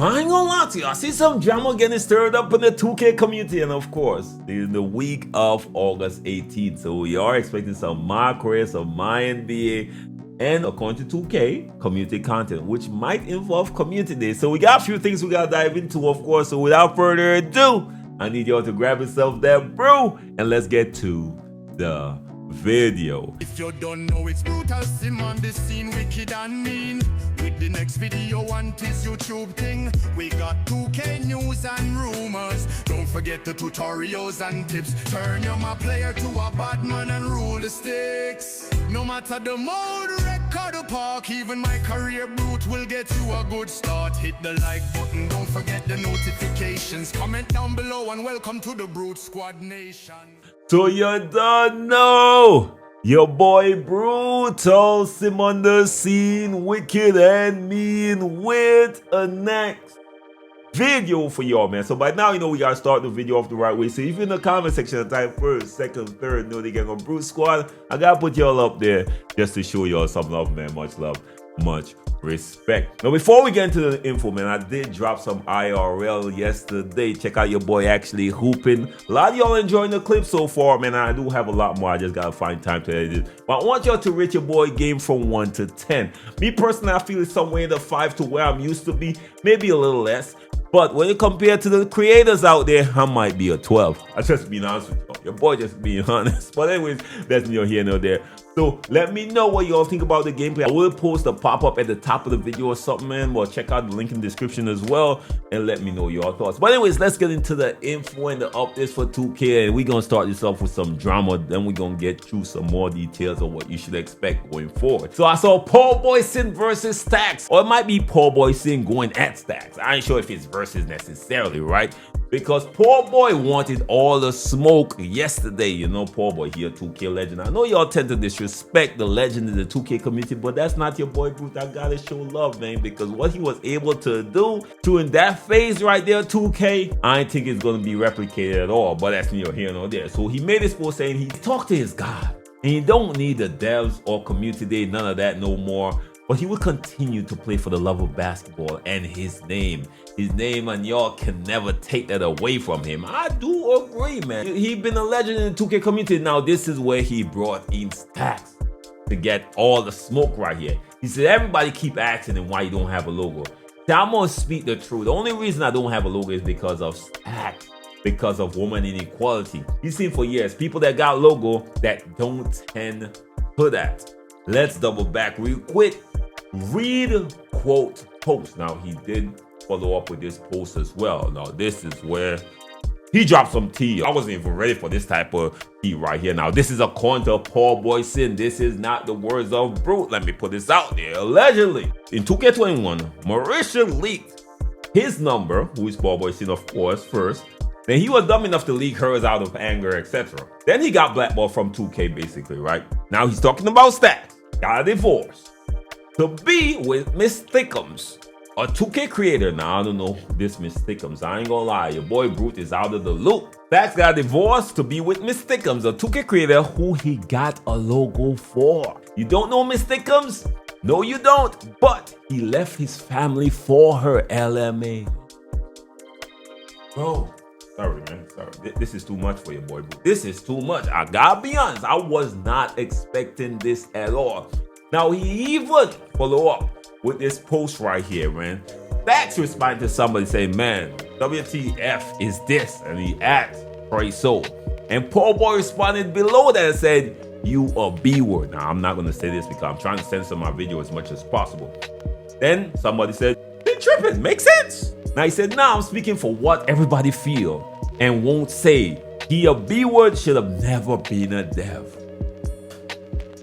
I ain't gonna lie to you, I see some drama getting stirred up in the 2K community, and of course, in the week of August 18th. So we are expecting some MyCAREER, some MyNBA, and according to 2K, community content, which might involve community day. So we got a few things we gotta dive into, of course. So without further ado, I need y'all to grab yourself that brew, and let's get to the video. If you don't know, it's brutal sim on the scene, wicked and mean. With the next video on this YouTube thing, we got 2K news and rumors. Don't forget the tutorials and tips. Turn your my player to a bad man and rule the sticks. No matter the mode, record or park, even my career brute will get you a good start. Hit the like button, don't forget the notifications. Comment down below and welcome to the Brute Squad Nation. So you don't know, your boy Brutal Sim on the scene, wicked and mean, with a next video for y'all, man. So by now, you know we gotta start the video off the right way. So if you're in the comment section, type first, second, third, know they get on Brute Squad, I gotta put y'all up there just to show y'all some love, man. Much love, much respect. Now before we get into the info, man, I did drop some IRL yesterday. Check out your boy actually hooping. A lot of y'all enjoying the clip so far, man. I do have a lot more. I just gotta find time to edit it. But I want y'all to rate your boy game from 1 to 10. Me personally, I feel it's somewhere in the 5 to where I'm used to be, maybe a little less. But when you compare to the creators out there, I might be a 12. I just being honest with you. Your boy just being honest. But anyways, that's neither here nor there. So let me know what y'all think about the gameplay. I will post a pop-up at the top of the video or something, man. Well, check out the link in the description as well and let me know your thoughts. But anyways, let's get into the info and the updates for 2K. And we're going to start this off with some drama. Then we're going to get through some more details of what you should expect going forward. So I saw Paul Boy Sin versus Stacks. Or it might be Paul Boy Sin going at Stacks. I ain't sure if it's versus necessarily, right? Because Paul Boy wanted all the smoke yesterday. You know, Paul Boy here, 2K legend. I know y'all tend to disrespect the legend in the 2K community, but that's not your boy Brute. I gotta show love, man, because what he was able to do in that phase right there, 2K, I ain't think it's gonna be replicated at all, but that's neither here nor there. So he made his post saying he talked to his God, and he don't need the devs or community day, none of that no more. But he will continue to play for the love of basketball and his name, and y'all can never take that away from him. I do agree, man. He's been a legend in the 2K community. Now this is where he brought in Stacks to get all the smoke right here. He said everybody keep asking him why you don't have a logo. So I'm gonna speak the truth. The only reason I don't have a logo is because of Stacks, because of woman inequality. You've seen for years people that got logo that don't tend to that. Let's double back real quick. Read quote post. Now he did follow up with this post as well. Now this is where he dropped some tea. I wasn't even ready for this type of tea right here. Now this is according to Paul Boy Sin. This is not the words of Brute. Let me put this out there. Allegedly, in 2K21, Marisha leaked his number, who is Paul Boy Sin, of course, first. Then he was dumb enough to leak hers out of anger, etc. Then he got blackballed from 2K, basically, right? Now he's talking about Stacks. Got a divorce to be with Miss Thickums, a 2K creator. Now I don't know this Miss Thickums. I ain't gonna lie, your boy Brute is out of the loop. Stacks got divorced to be with Miss Thickums, a 2K creator who he got a logo for. You don't know Miss Thickums? No, you don't. But he left his family for her, LMA. Bro, sorry, man. Sorry. This is too much for your boy Brute. This is too much. I gotta be honest. I was not expecting this at all. Now he even follow up with this post right here, man. Stacks responded to somebody saying, man, WTF is this? And he asked, pray so. And Paul Boy responded below that and said, you a B word. Now I'm not gonna say this because I'm trying to censor my video as much as possible. Then somebody said, he tripping, makes sense. Now he said, nah, I'm speaking for what everybody feel and won't say. He a B word should have never been a dev.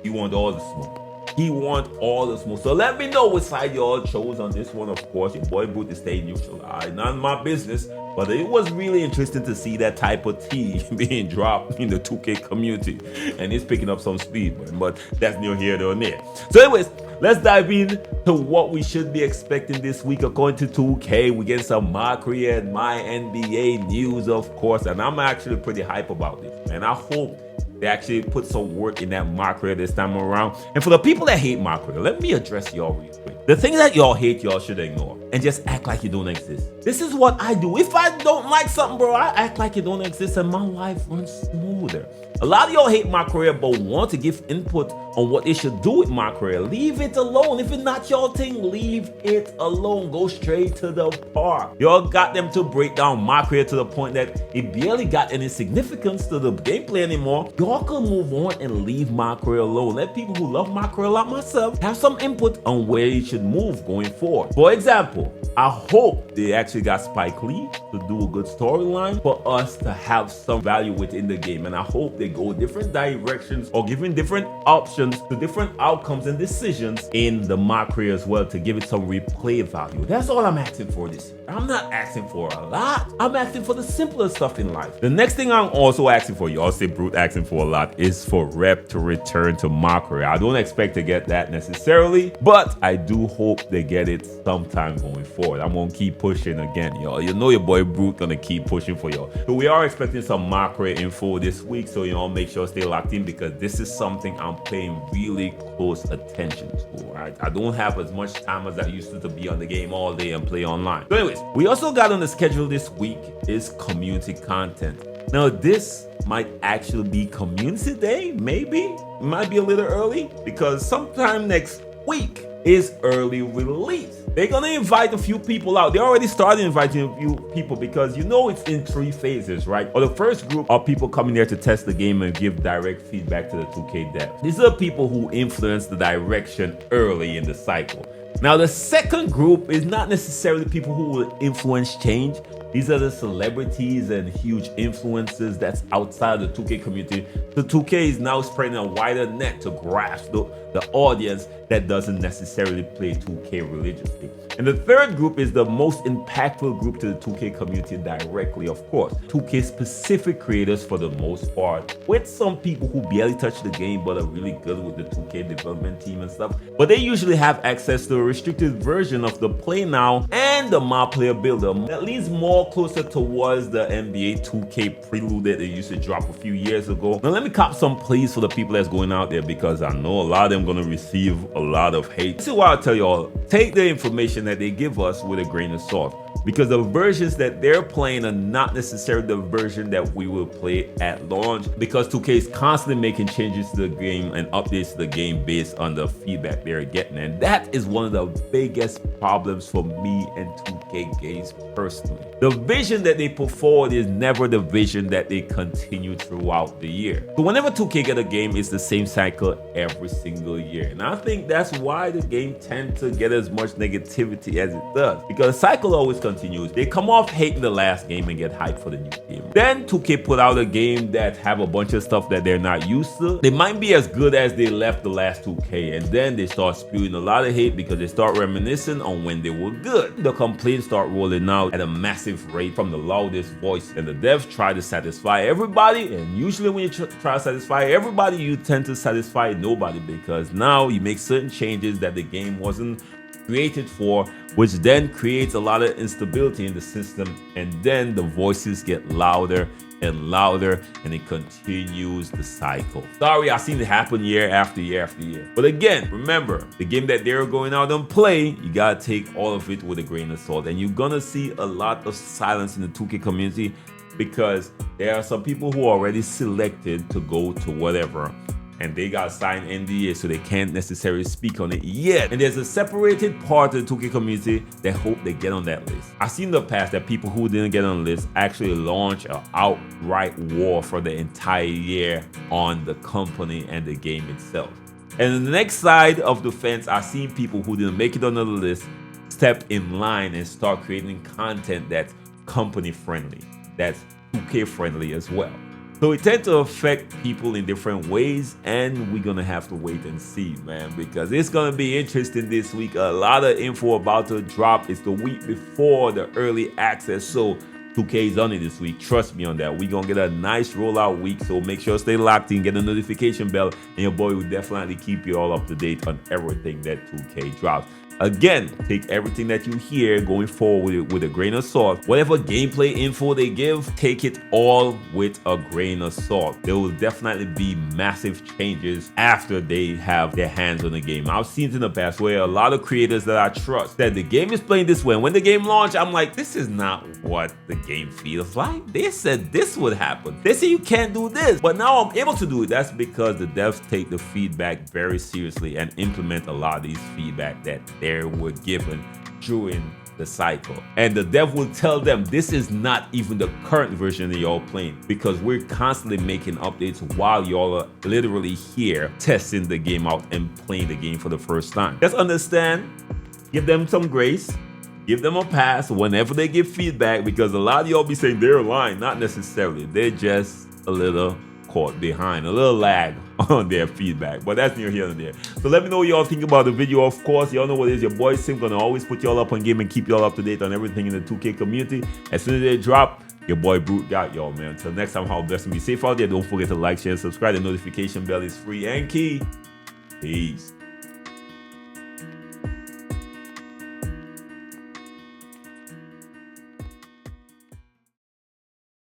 He want all the smoke. He want all the smoke. So let me know which side y'all chose on this one. Of course, your boy Brute is staying neutral. Not my business, but it was really interesting to see that type of tea being dropped in the 2K community, and it's picking up some speed, man. But that's neither here nor there. So anyways, let's dive in to what we should be expecting this week. According to 2K, we get some MyCAREER and MyNBA news, of course, and I'm actually pretty hype about this, and I hope they actually put some work in that MyCAREER this time around. And for the people that hate MyCAREER, let me address y'all real quick. The thing that y'all hate, y'all should ignore and just act like you don't exist. This is what I do. If I don't like something, bro, I act like it don't exist and my life runs smoother. A lot of y'all hate MyCAREER but want to give input on what they should do with MyCAREER. Leave it alone. If it's not your thing, leave it alone. Go straight to the park. Y'all got them to break down MyCAREER to the point that it barely got any significance to the gameplay anymore. Y'all can move on and leave MyCAREER alone. Let people who love MyCAREER like myself have some input on where you should move going forward. For example, I hope they actually got Spike Lee to do a good storyline for us to have some value within the game, and I hope they go different directions or giving different options to different outcomes and decisions in the MyCAREER as well to give it some replay value. That's all I'm asking for this year. I'm not asking for a lot. I'm asking for the simpler stuff in life. The next thing I'm also asking for, y'all say Brute asking for a lot, is for Rep to return to MyCAREER. I don't expect to get that necessarily, but I do hope they get it sometime going forward. I'm gonna keep pushing again, y'all. You know your boy Brute gonna keep pushing for y'all. So we are expecting some MyCAREER info this week, so y'all make sure stay locked in because this is something I'm paying really close attention to. I don't have as much time as I used to be on the game all day and play online. So anyways, we also got on the schedule this week is community content. Now this might actually be community day, maybe. It might be a little early because sometime next week is early release. They're gonna invite a few people out. They already started inviting a few people because you know it's in 3 phases, right? Or the first group are people coming there to test the game and give direct feedback to the 2K dev. These are people who influence the direction early in the cycle. Now the second group is not necessarily people who will influence change. These are the celebrities and huge influencers that's outside the 2K community. The 2K is now spreading a wider net to grasp the audience that doesn't necessarily play 2K religiously. And the third group is the most impactful group to the 2K community directly, of course. 2K specific creators for the most part, with some people who barely touch the game but are really good with the 2K development team and stuff. But they usually have access to a restricted version of the Play Now and the MyPlayer Builder that leads more closer towards the NBA 2K prelude that they used to drop a few years ago. Now let me cop some plays for the people that's going out there because I know a lot of them gonna receive a lot of hate. This is why I'll tell y'all, take the information that they give us with a grain of salt. Because the versions that they're playing are not necessarily the version that we will play at launch, because 2K is constantly making changes to the game and updates to the game based on the feedback they're getting. And that is one of the biggest problems for me and 2K games personally. The vision that they put forward is never the vision that they continue throughout the year. So whenever 2K get a game, it's the same cycle every single year. And I think that's why the game tends to get as much negativity as it does, because the cycle always continues. They come off hating the last game and get hyped for the new game. Then 2K put out a game that have a bunch of stuff that they're not used to. They might be as good as they left the last 2K, and then they start spewing a lot of hate because they start reminiscing on when they were good. The complaints start rolling out at a massive rate from the loudest voice, and the devs try to satisfy everybody. And usually when you try to satisfy everybody, you tend to satisfy nobody, because now you make certain changes that the game wasn't created for, which then creates a lot of instability in the system, and then the voices get louder and louder, and it continues the cycle. Sorry, I've seen it happen year after year after year. But again, remember, the game that they're going out and play, you gotta take all of it with a grain of salt, and you're gonna see a lot of silence in the 2K community because there are some people who are already selected to go to whatever, and they got signed NDA, so they can't necessarily speak on it yet. And there's a separated part of the 2K community that hope they get on that list. I've seen in the past that people who didn't get on the list actually launch an outright war for the entire year on the company and the game itself. And on the next side of the fence, I've seen people who didn't make it on the list step in line and start creating content that's company friendly, that's 2K friendly as well. So it tends to affect people in different ways, and we're gonna have to wait and see, man, because it's gonna be interesting this week. A lot of info about to drop. It's the week before the early access, so 2K is on it this week. Trust me on that. We're gonna get a nice rollout week, so make sure to stay locked in, get a notification bell, and your boy will definitely keep you all up to date on everything that 2K drops. Again, take everything that you hear going forward with a grain of salt. Whatever gameplay info they give, take it all with a grain of salt. There will definitely be massive changes after they have their hands on the game. I've seen it in the past where a lot of creators that I trust said the game is playing this way. When the game launched, I'm like, this is not what the game feels like. They said this would happen. They say you can't do this, but now I'm able to do it. That's because the devs take the feedback very seriously and implement a lot of these feedback that they were given during the cycle. And the dev will tell them this is not even the current version that y'all playing, because we're constantly making updates while y'all are literally here testing the game out and playing the game for the first time. Just understand, give them some grace, give them a pass whenever they give feedback, because a lot of y'all be saying they're lying. Not necessarily, they're just a little caught behind, a little lag on their feedback, but that's near here and there. So let me know what y'all think about the video. Of course, y'all know what it is. Your boy Sim gonna always put y'all up on game and keep y'all up to date on everything in the 2K community. As soon as they drop, your boy Brute got y'all, man. Until next time, how blessed and be safe out there. Don't forget to like, share, and subscribe. The notification bell is free and key. Peace.